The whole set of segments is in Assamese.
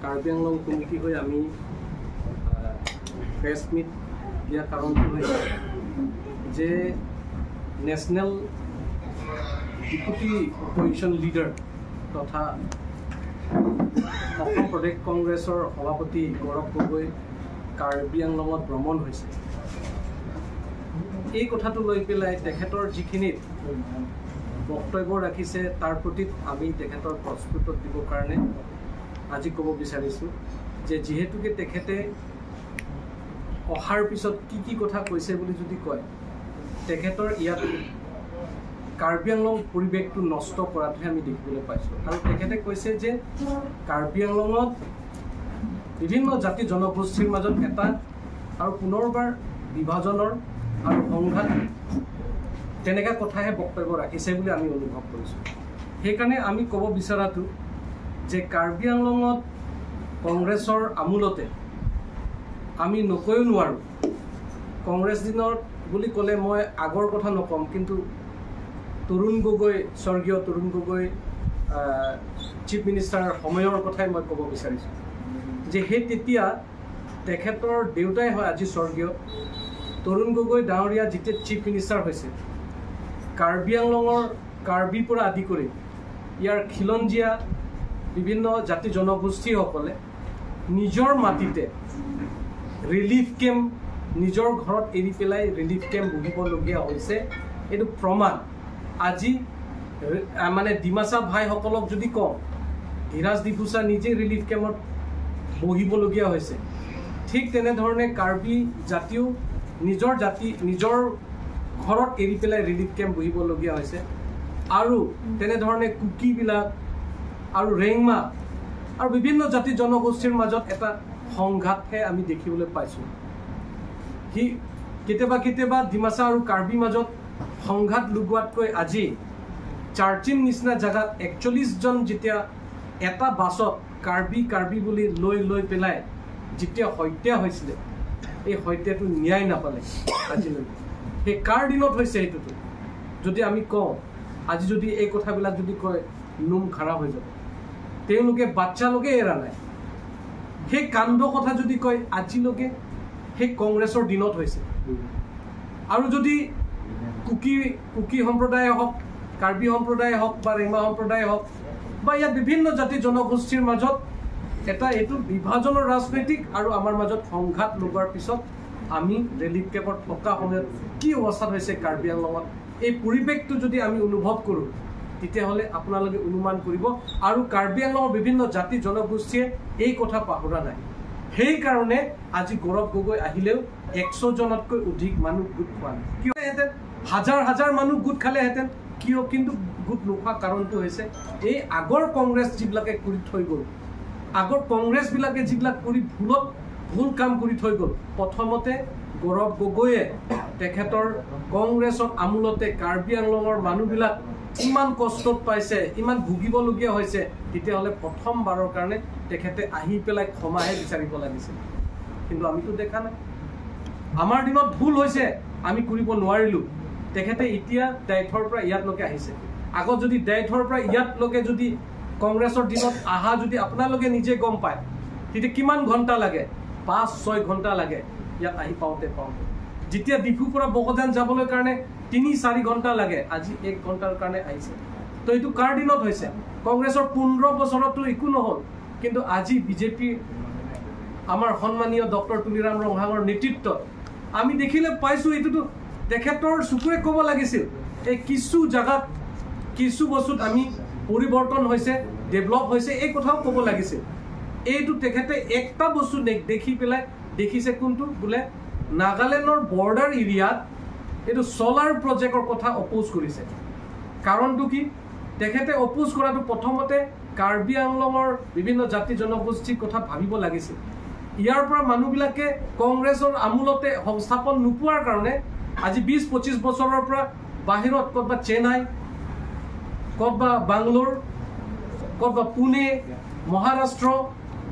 কাৰ্বি আংলং কমিটি হৈ আমি প্ৰেছ মিট দিয়াৰ কাৰণটো হৈছে যে নেশ্যনেল ডেপুটি অপজিশ্যন লিডাৰ তথা অসম প্ৰদেশ কংগ্ৰেছৰ সভাপতি গৌৰৱ গগৈ কাৰ্বি আংলঙত ভ্ৰমণ হৈছে। এই কথাটো লৈ পেলাই তেখেতৰ যিখিনি বক্তব্য ৰাখিছে তাৰ প্ৰতি আমি তেখেতৰ প্ৰস্তুত দিবৰ কাৰণে আজি ক'ব বিচাৰিছোঁ যে যিহেতুকে তেখেতে অহাৰ পিছত কি কথা কৈছে বুলি যদি কয়, তেখেতৰ ইয়াত কাৰ্বি আংলং পৰিৱেশটো নষ্ট কৰাটোহে আমি দেখিবলৈ পাইছোঁ। আৰু তেখেতে কৈছে যে কাৰ্বি আংলঙত বিভিন্ন জাতি জনগোষ্ঠীৰ মাজত এটা আৰু পুনৰবাৰ বিভাজনৰ আৰু সংঘাত তেনেকুৱা কথাহে বক্তব্য ৰাখিছে বুলি আমি অনুভৱ কৰিছোঁ। সেইকাৰণে আমি ক'ব বিচৰাটো যে কাৰ্বি আংলঙত কংগ্ৰেছৰ আমোলতে আমি নকৈও নোৱাৰোঁ। কংগ্ৰেছ দিনত বুলি ক'লে মই আগৰ কথা নক'ম, কিন্তু তৰুণ গগৈ, স্বৰ্গীয় তৰুণ গগৈ চিফ মিনিষ্টাৰৰ সময়ৰ কথাই মই ক'ব বিচাৰিছোঁ যে সেই তেতিয়া তেখেতৰ দেউতাই হয় আজি স্বৰ্গীয় তৰুণ গগৈ ডাঙৰীয়া যেতিয়া চিফ মিনিষ্টাৰ হৈছে, কাৰ্বি আংলঙৰ কাৰ্বিৰ পৰা আদি কৰি ইয়াৰ খিলঞ্জীয়া বিভিন্ন জাতি জনগোষ্ঠীসকলে নিজৰ মাটিতে ৰিলিফ কেম্প নিজৰ ঘৰত এৰি পেলাই ৰিলিফ কেম্প বহিবলগীয়া হৈছে। এইটো প্ৰমাণ। আজি মানে ডিমাচা ভাইসকলক যদি কওঁ, ধীৰাজ ডিফুচা নিজে ৰিলিফ কেম্পত বহিবলগীয়া হৈছে। ঠিক তেনেধৰণে কাৰ্বি জাতিও নিজৰ ঘৰত এৰি পেলাই ৰিলিফ কেম্প বহিবলগীয়া হৈছে। আৰু তেনেধৰণে কুকিবিলাক আৰু ৰেংমা আৰু বিভিন্ন জাতি জনগোষ্ঠীৰ মাজত এটা সংঘাতহে আমি দেখিবলৈ পাইছোঁ। কেতিয়াবা ডিমাচা আৰু কাৰ্বিৰ মাজত সংঘাত লগোৱাতকৈ আজি চাৰ্চিন নিচিনা জেগাত 41জন যেতিয়া এটা বাছত কাৰ্বি বুলি লৈ পেলাই যেতিয়া হত্যা হৈছিলে, এই হত্যাটো ন্যায় নাপালে আজিলৈকে। সেই কাৰ দিনত হৈছে এইটোতো যদি আমি কওঁ, আজি যদি এই কথাবিলাক যদি কয় নোম খাৰা হৈ যাব। তেওঁলোকে বাচ্চালৈকে এৰা নাই। সেই কাণ্ড কথা যদি কয় আজিলৈকে সেই কংগ্ৰেছৰ দিনত হৈছে। আৰু যদি কুকি সম্প্ৰদায়ে হওক, কাৰ্বি সম্প্ৰদায়ে হওক বা ৰেংমা সম্প্ৰদায়ে হওক বা ইয়াত বিভিন্ন জাতি জনগোষ্ঠীৰ মাজত এইটো বিভাজনৰ ৰাজনৈতিক আৰু আমাৰ মাজত সংঘাত লগোৱাৰ পিছত আমি ৰিলিফ কেম্পত থকা সময়ত কি অৱস্থাত হৈছে কাৰ্বি আংলঙত, এই পৰিৱেশটো যদি আমি অনুভৱ কৰোঁ তেতিয়াহ'লে আপোনালোকে অনুমান কৰিব। আৰু কাৰ্বি আংলঙৰ বিভিন্ন জাতি জনগোষ্ঠীয়ে এই কথা পাহৰা নাই। সেইকাৰণে আজি গৌৰৱ গগৈ আহিলেও 100জনতকৈ অধিক মানুহ গোট খোৱা নাই। কিয়হেঁতেন হাজাৰ মানুহ গোট খালেহেঁতেন, কিয় কিন্তু গোট নোখোৱা কাৰণটো হৈছে এই আগৰ কংগ্ৰেছ যিবিলাকে কৰি থৈ গ'ল, আগৰ কংগ্ৰেছবিলাকে যিবিলাক কৰি ভুল কাম কৰি থৈ গ'ল। প্ৰথমতে গৌৰৱ গগৈয়ে তেখেতৰ কংগ্ৰেছৰ আমোলতে কাৰ্বি আংলঙৰ মানুহবিলাক ইমান কষ্টত পাইছে, ইমান ভুগিবলগীয়া হৈছে, তেতিয়াহ'লে প্ৰথমবাৰৰ কাৰণে তেখেতে আহি পেলাই ক্ষমাহে বিচাৰিব লাগিছিল। কিন্তু আমিতো দেখা নাই। আমাৰ দিনত ভুল হৈছে, আমি কৰিব নোৱাৰিলোঁ। তেখেতে এতিয়া ডাইথৰ পৰা ইয়াতলৈকে আহিছে। আগত যদি ডাইথৰ পৰা ইয়াতলৈকে যদি কংগ্ৰেছৰ দিনত অহা যদি আপোনালোকে নিজে গম পায়, তেতিয়া কিমান ঘণ্টা লাগে? 5-6 ঘণ্টা লাগে ইয়াত আহি পাওঁতে। যেতিয়া ডিফুৰ পৰা বকজান যাবলৈ কাৰণে 3-4 ঘণ্টা লাগে, আজি 1 ঘণ্টাৰ কাৰণে আহিছে। তো এইটো কাৰ দিনত হৈছে? কংগ্ৰেছৰ 15 বছৰতো একো নহ'ল, কিন্তু আজি বিজেপি আমাৰ সন্মানীয় ডক্টৰ তুলিৰাম ৰংহাঙৰ নেতৃত্বত আমি দেখিলে পাইছোঁ। এইটোতো তেখেতৰ চকুৰে ক'ব লাগিছিল। এই কিছু জেগাত কিছু বস্তুত আমি পৰিৱৰ্তন হৈছে, ডেভেলপ হৈছে, এই কথাও ক'ব লাগিছিল। এইটো তেখেতে একটা বস্তু দেখি পেলাই দেখিছে, কোনটো বোলে নাগালেণ্ডৰ বৰ্ডাৰ এৰিয়াত এইটো ছলাৰ প্ৰজেক্টৰ কথা অপ'জ কৰিছে। কাৰণটো কি? তেখেতে অপ'জ কৰাটো প্ৰথমতে কাৰ্বি আংলঙৰ বিভিন্ন জাতি জনগোষ্ঠীৰ কথা ভাবিব লাগিছিল। ইয়াৰ পৰা মানুহবিলাকে কংগ্ৰেছৰ আমোলতে সংস্থাপন নোপোৱাৰ কাৰণে আজি 20-25 বছৰৰ পৰা বাহিৰত ক'ৰবাত চেন্নাই, ক'ৰবাত বাংলোৰ, ক'ৰবাত পুনে, মহাৰাষ্ট্ৰ,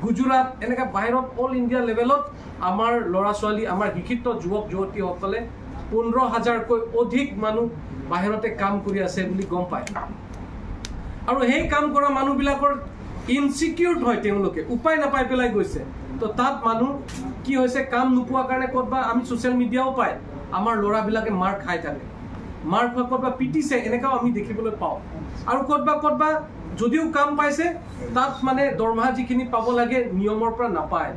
গুজৰাট, এনেকৈ বাহিৰত অল ইণ্ডিয়া লেভেলত আমাৰ ল'ৰা ছোৱালী, আমাৰ শিক্ষিত যুৱক যুৱতীসকলে 15,000কৈ অধিক মানুহ বাহিৰতে কাম কৰি আছে বুলি গম পায়। আৰু সেই কাম কৰা মানুহবিলাকৰ ইনসিকিউৰ হয় তেওঁলোকে উপায় নাপাই পেলাই গৈছে তো তাত মানুহ কি হৈছে কাম নোপোৱাৰ কাৰণে ক'তবা আমি ছ'চিয়েল মিডিয়াও পায় আমাৰ ল'ৰাবিলাকে মাৰ খাই থাকে মাৰ খোৱা ক'তবা পিটিছে এনেকাও আমি দেখিবলৈ পাওঁ আৰু ক'তবা যদিও কাম পাইছে তাত মানে দৰমহা যিখিনি পাব লাগে নিয়মৰ পৰা নাপায়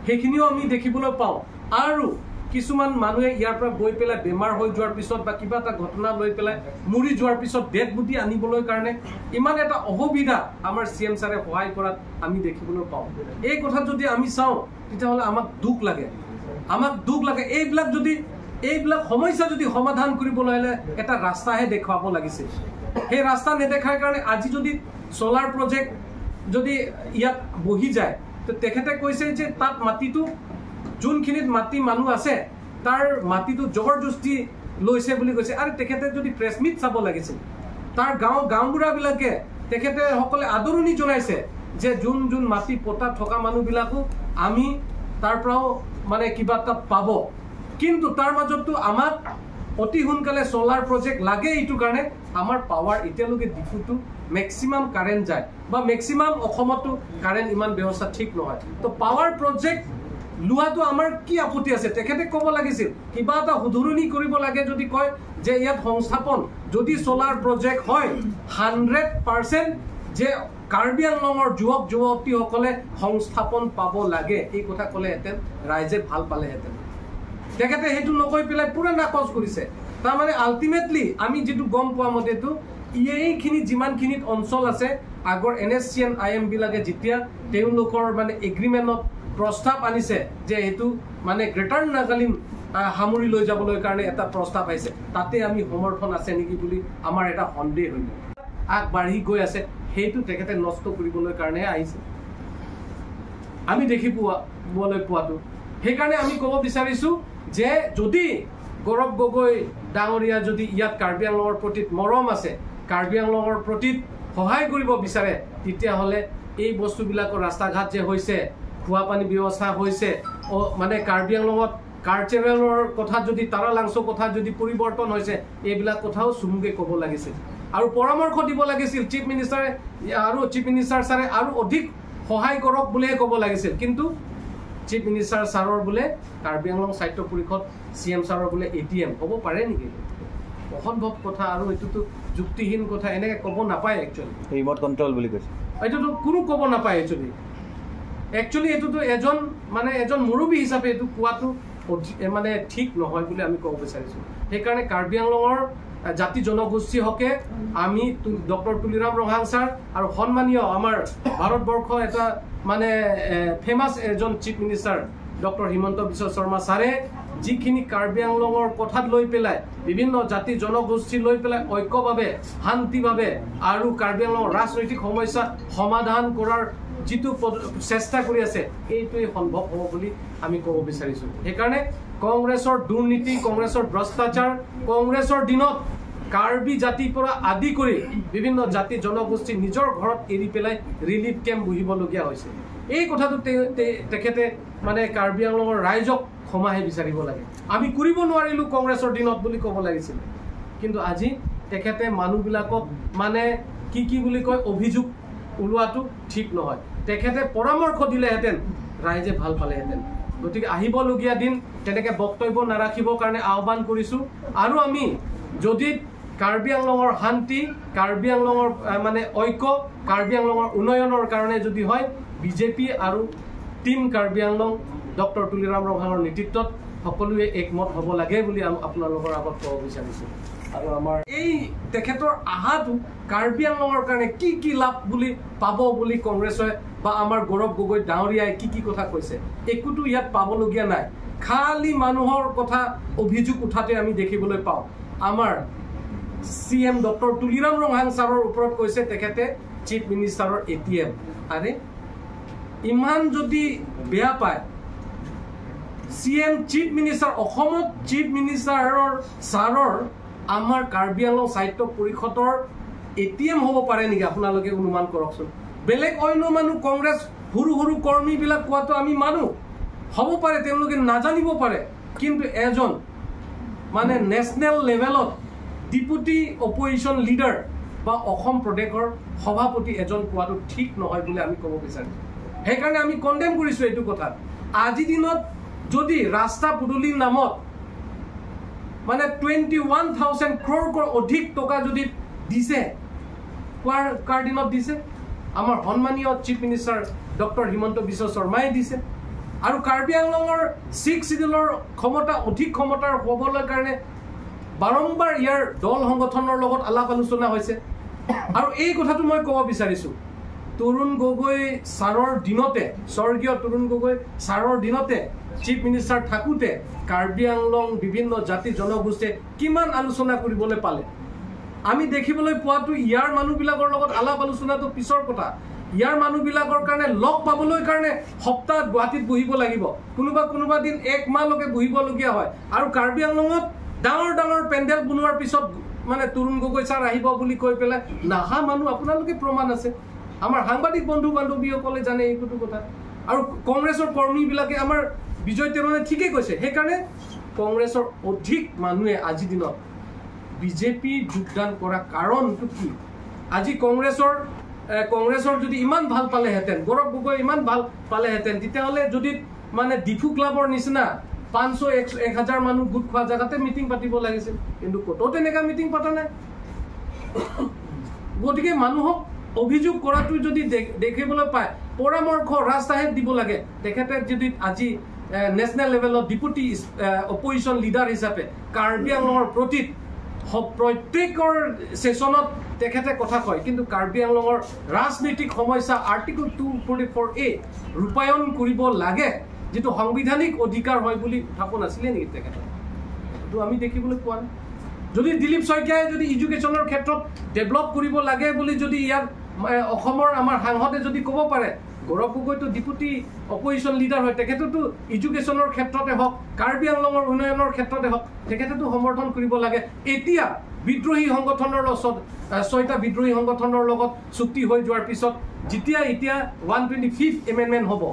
সেইখিনিও আমি দেখিবলৈ পাওঁ আৰু কিছুমান মানুহে ইয়াৰ পৰা গৈ পেলাই বেমাৰ হৈ যোৱাৰ পিছত বা কিবা এটা ঘটনা লৈ পেলাই মৰি যোৱাৰ পিছত ডেড বডি আনিবলৈ কাৰণে ইমান এটা অসুবিধা আমাৰ CM ছাৰে সহায় কৰাত আমি দেখিবলৈ পাওঁ এই কথা যদি আমি চাওঁ তেতিয়াহ'লে আমাক দুখ লাগে এইবিলাক সমস্যা যদি সমাধান কৰিবলৈ হ'লে এটা ৰাস্তাহে দেখুৱাব লাগিছিল সেই ৰাস্তা নেদেখাৰ কাৰণে আজি যদি সোলাৰ প্ৰজেক্ট যদি ইয়াত বহি যায় তো তেখেতে কৈছে যে তাত মাটিটো যোনখিনিত মাটি মানুহ আছে তাৰ মাটিটো জবৰদস্তি লৈছে বুলি কৈছে আৰু তেখেতে যদি প্ৰেছ মিট চাব লাগিছিল তাৰ গাঁওবুঢ়াবিলাকে তেখেতে সকলে আদৰণি জনাইছে যে যোন মাটি পতা থকা মানুহবিলাকো আমি তাৰ পৰাও মানে কিবা এটা পাব কিন্তু তাৰ মাজতো আমাক অতি সোনকালে সোলাৰ প্ৰজেক্ট লাগে এইটো কাৰণে আমাৰ পাৱাৰ এতিয়ালৈকে ডিফুটো মেক্সিমাম কাৰেণ্ট যায় বা মেক্সিমাম অসমতো কাৰেণ্ট ইমান ব্যৱস্থা ঠিক নহয় তো পাৱাৰ প্ৰজেক্ট লোৱাটো আমাৰ কি আপত্তি আছে তেখেতে ক'ব লাগিছিল কিবা এটা শুধৰণি কৰিব লাগে যদি কয় যে ইয়াত সংস্থাপন যদি সোলাৰ প্ৰজেক্ট হয় 100% যে কাৰ্বি আংলঙৰ যুৱক যুৱতীসকলে সংস্থাপন পাব লাগে এই কথা ক'লেহেঁতেন ৰাইজে ভাল পালেহেঁতেন তেখেতে সেইটো নকৈ পেলাই পুৰা নাকচ কৰিছে তাৰমানে আল্টিমেটলি আমি যেটো গম পোৱা মতেতো এইখিনি যিমানখিনিত অঞ্চল আছে আগৰ NSCN IM বিলাকে যেতিয়া তেওঁলোকৰ মানে এগ্ৰিমেণ্টত প্ৰস্তাৱ আনিছে যে হেতু মানে গ্ৰেটাৰ নাগালিম হামুৰি লৈ যাবলৈ কাৰণে এটা প্ৰস্তাৱ আহিছে তাতে আমি সমৰ্থন আছে নেকি বুলি আমাৰ এটা সন্দেহ হৈ আগবাঢ়ি গৈ আছে হেতু তেখেতে নষ্ট কৰিবলৈ কাৰণে আহিছে আমি দেখি পোৱাটো সেইকাৰণে আমি ক'ব বিচাৰিছো যে যদি গৌৰৱ গগৈ ডাঙৰীয়া যদি ইয়াত কাৰ্বি আংলঙৰ প্ৰতি মৰম আছে কাৰ্বি আংলঙৰ প্ৰতি সহায় কৰিব বিচাৰে তেতিয়াহ'লে এই বস্তুবিলাকৰ ৰাস্তা ঘাট যে হৈছে খোৱা পানী ব্যৱস্থা হৈছে মানে কাৰ্বি আংলঙত কালচাৰেলৰ কথা যদি তাৰা লাংচৰ কথা যদি পৰিৱৰ্তন হৈছে এইবিলাক কথাও চুমুকে ক'ব লাগিছিল আৰু পৰামৰ্শ দিব লাগিছিল চিফ মিনিষ্টাৰ ছাৰে আৰু অধিক সহায় কৰক বুলিহে ক'ব লাগিছিল কিন্তু চিফ মিনিষ্টাৰ ছাৰৰ বোলে কাৰ্বি আংলং সাহিত্য পৰিষদ CM ছাৰৰ বোলে ATM হ'ব পাৰে নেকি অসম্ভৱ কথা আৰু এইটোতো যুক্তিহীন কথা এনেকৈ ক'ব নাপায় একচুৱেলি ৰিমট কণ্ট্ৰল বুলি কৈছে এইটোতো কোনো ক'ব নাপায় একচুৱেলি এইটোতো এজন মুৰব্বী হিচাপে এইটো কোৱাটো মানে ঠিক নহয় বুলি আমি ক'ব বিচাৰিছোঁ সেইকাৰণে কাৰ্বি আংলঙৰ জাতি জনগোষ্ঠী হকে আমি ডক্টৰ তুলিৰাম ৰহাং ছাৰ আৰু সন্মানীয় আমাৰ ভাৰতবৰ্ষ এটা মানে ফেমাছ এজন chief minister doctor Himanta Biswa Sarma ছাৰে যিখিনি কাৰ্বি আংলঙৰ কথাত লৈ পেলাই বিভিন্ন জাতি জনগোষ্ঠী লৈ পেলাই ঐক্যভাৱে শান্তিভাৱে আৰু কাৰ্বি আংলঙৰ ৰাজনৈতিক সমস্যা সমাধান কৰাৰ যিটো চেষ্টা কৰি আছে এইটোৱে সম্ভৱ হ'ব বুলি আমি ক'ব বিচাৰিছোঁ সেইকাৰণে কংগ্ৰেছৰ দুৰ্নীতি কংগ্ৰেছৰ ভ্ৰষ্টাচাৰ কংগ্ৰেছৰ দিনত কাৰ্বি জাতিৰ পৰা আদি কৰি বিভিন্ন জাতি জনগোষ্ঠী নিজৰ ঘৰত এৰি পেলাই ৰিলিফ কেম্প বহিবলগীয়া হৈছে এই কথাটো তেখেতে মানে কাৰ্বি আংলঙৰ ৰাইজক ক্ষমাহে বিচাৰিব লাগে আমি কৰিব নোৱাৰিলোঁ কংগ্ৰেছৰ দিনত বুলি ক'ব লাগিছিল কিন্তু আজি তেখেতে মানুহবিলাকক মানে কি বুলি কয় অভিযোগ ওলোৱাটো ঠিক নহয় তেখেতে পৰামৰ্শ দিলেহেঁতেন ৰাইজে ভাল পালেহেঁতেন গতিকে আহিবলগীয়া দিন তেনেকৈ বক্তব্য নাৰাখিবৰ কাৰণে আহ্বান কৰিছোঁ আৰু আমি যদি কাৰ্বি আংলঙৰ শান্তি কাৰ্বি আংলঙৰ মানে ঐক্য কাৰ্বি আংলঙৰ উন্নয়নৰ কাৰণে যদি হয় BJP আৰু টিম কাৰ্বি আংলং ডক্টৰ তুলিৰাম ৰহাঙৰ নেতৃত্বত সকলোৱে একমত হ'ব লাগে বুলি আপোনালোকৰ আগত ক'ব বিচাৰিছোঁ আৰু আমাৰ এই তেখেতৰ আহাটো কাৰ্বি আংলঙৰ কাৰণে কি লাভ বুলি পাব বুলি কংগ্ৰেছে বা আমাৰ গৌৰৱ গগৈ ডাঙৰীয়াই কি কথা কৈছে একোটো ইয়াত পাবলগীয়া নাই খালি মানুহৰ কথা অভিযোগ উঠাতে আমি দেখিবলৈ পাওঁ আমাৰ CM ডক্টৰ তুলিৰাম ৰহাং ছাৰৰ ওপৰত কৈছে তেখেতে চিফ মিনিষ্টাৰৰ ATM আৰে ইমান যদি বেয়া পায় CM চিফ মিনিষ্টাৰ অসমত চিফ মিনিষ্টাৰৰ ছাৰৰ আমাৰ কাৰ্বি আংলং সাহিত্য পৰিষদৰ ATM হ'ব পাৰে নেকি আপোনালোকে অনুমান কৰকচোন বেলেগ অন্য মানুহ কংগ্ৰেছ সৰু কৰ্মীবিলাক কোৱাটো আমি মানুহ হ'ব পাৰে তেওঁলোকে নাজানিব পাৰে কিন্তু এজন মানে নেশ্যনেল লেভেলত ডিপুটি অপজিশ্যন লিডাৰ বা অসম প্ৰদেশৰ সভাপতি এজন পোৱাটো ঠিক নহয় বুলি আমি ক'ব বিচাৰিছোঁ সেইকাৰণে আমি কণ্ডেম কৰিছোঁ এইটো কথা আজি দিনত যদি ৰাস্তা পদূলিৰ নামত মানে 21,000 crore অধিক টকা যদি দিছে কাৰ দিনত দিছে আমাৰ সন্মানীয় chief minister doctor Himanta Biswa শৰ্মাই দিছে আৰু কাৰ্বি আংলঙৰ 6 শিডিউলৰ ক্ষমতা অধিক ক্ষমতাৰ হ'বলৈ কাৰণে বাৰম্বাৰ ইয়াৰ দল সংগঠনৰ লগত আলাপ আলোচনা হৈছে আৰু এই কথাটো মই ক'ব বিচাৰিছোঁ তৰুণ গগৈ ছাৰৰ দিনতে স্বৰ্গীয় তৰুণ গগৈ ছাৰৰ দিনতে চিফ মিনিষ্টাৰ থাকোঁতে কাৰ্বি আংলং বিভিন্ন জাতি জনগোষ্ঠীয়ে কিমান আলোচনা কৰিবলৈ পালে আমি দেখিবলৈ পোৱাটো ইয়াৰ মানুহবিলাকৰ লগত আলাপ আলোচনাটো পিছৰ কথা ইয়াৰ মানুহবিলাকৰ কাৰণে লগ পাবলৈ কাৰণে সপ্তাহত গুৱাহাটীত বহিব লাগিব কোনোবা দিন 1 মাহলৈকে বহিবলগীয়া হয় আৰু কাৰ্বি আংলঙত ডাঙৰ পেণ্ডেল বনোৱাৰ পিছত মানে তৰুণ গগৈ ছাৰ আহিব বুলি কৈ পেলাই নাহা মানুহ আপোনালোকে প্ৰমাণ আছে আমাৰ সাংবাদিক বন্ধু বান্ধৱীসকলে জানে এইটো কথা আৰু কংগ্ৰেছৰ কৰ্মীবিলাকে আমাৰ বিজয় তেৰণে ঠিকেই কৈছে সেইকাৰণে কংগ্ৰেছৰ অধিক মানুহে আজি দিনত বিজেপি যোগদান কৰা কাৰণটো কি আজি কংগ্ৰেছৰ যদি ইমান ভাল পালেহেঁতেন গৌৰৱ গগৈ ইমান ভাল পালেহেঁতেন তেতিয়াহ'লে যদি মানে ডিফু ক্লাবৰ নিচিনা 500-1000 মানুহ গোট খোৱা জেগাতে মিটিং পাতিব লাগিছিল কিন্তু ক'তো তেনেকুৱা মিটিং পতা নাই গতিকে মানুহক অভিযোগ কৰাটো যদি দেখিবলৈ পায় পৰামৰ্শ ৰাস্তাহে দিব লাগে তেখেতে যদি আজি নেশ্যনেল লেভেলত ডিপুটি অপজিশ্যন লিডাৰ হিচাপে কাৰ্বি আংলঙৰ প্ৰত্যেকৰ ছেছনত তেখেতে কথা কয় কিন্তু কাৰ্বি আংলঙৰ ৰাজনৈতিক সমস্যা আৰ্টিকল 244A ৰূপায়ণ কৰিব লাগে যেটো সাংবিধানিক অধিকাৰ হয় বুলি ভাবন আছিলে নেকি তেখেতে তো আমি দেখিবলৈ পোৱা নাই যদি দিলীপ শইকীয়াই যদি এডুকেশ্যনৰ ক্ষেত্ৰত ডেভেলপ কৰিব লাগে বুলি যদি ইয়াৰ অসমৰ আমাৰ সাংসদে যদি ক'ব পাৰে গৌৰৱ গগৈতো ডিপুটি অপজিশ্যন লিডাৰ হয় তেখেতেতো এডুকেশ্যনৰ ক্ষেত্ৰতে হওক কাৰ্বি আংলঙৰ উন্নয়নৰ ক্ষেত্ৰতে হওক তেখেতেতো সমৰ্থন কৰিব লাগে এতিয়া বিদ্ৰোহী সংগঠনৰ লগত 6টা বিদ্ৰোহী সংগঠনৰ লগত চুক্তি হৈ যোৱাৰ পিছত যেতিয়া এতিয়া 125th এমেণ্ডমেণ্ট হ'ব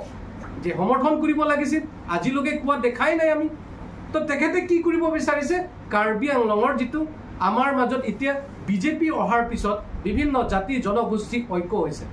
যে সমৰ্থন কৰিব লাগিছিল আজিলৈকে কোৱা দেখাই নাই আমি তো তেখেতে কি কৰিব বিচাৰিছে কাৰ্বি আংলঙৰ যেটো আমাৰ মাজত এতিয়া বিজেপি অহাৰ পিছত বিভিন্ন জাতি জনগোষ্ঠী ঐক্য হৈছে